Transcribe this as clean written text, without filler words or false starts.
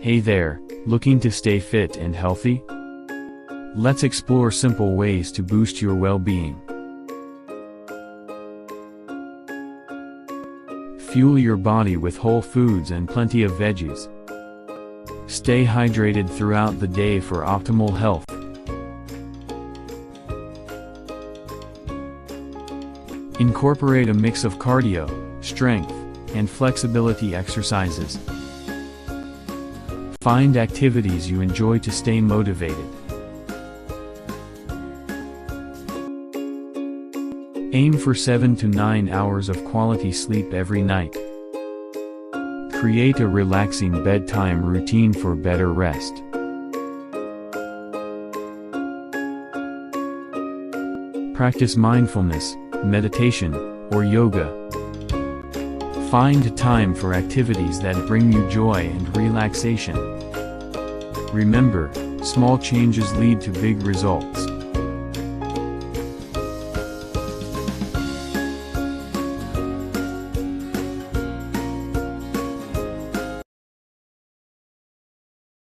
Hey there, looking to stay fit and healthy? Let's explore simple ways to boost your well-being. Fuel your body with whole foods and plenty of veggies. Stay hydrated throughout the day for optimal health. Incorporate a mix of cardio, strength, and flexibility exercises. Find activities you enjoy to stay motivated. Aim for 7 to 9 hours of quality sleep every night. Create a relaxing bedtime routine for better rest. Practice mindfulness, meditation, or yoga. Find time for activities that bring you joy and relaxation. Remember, small changes lead to big results.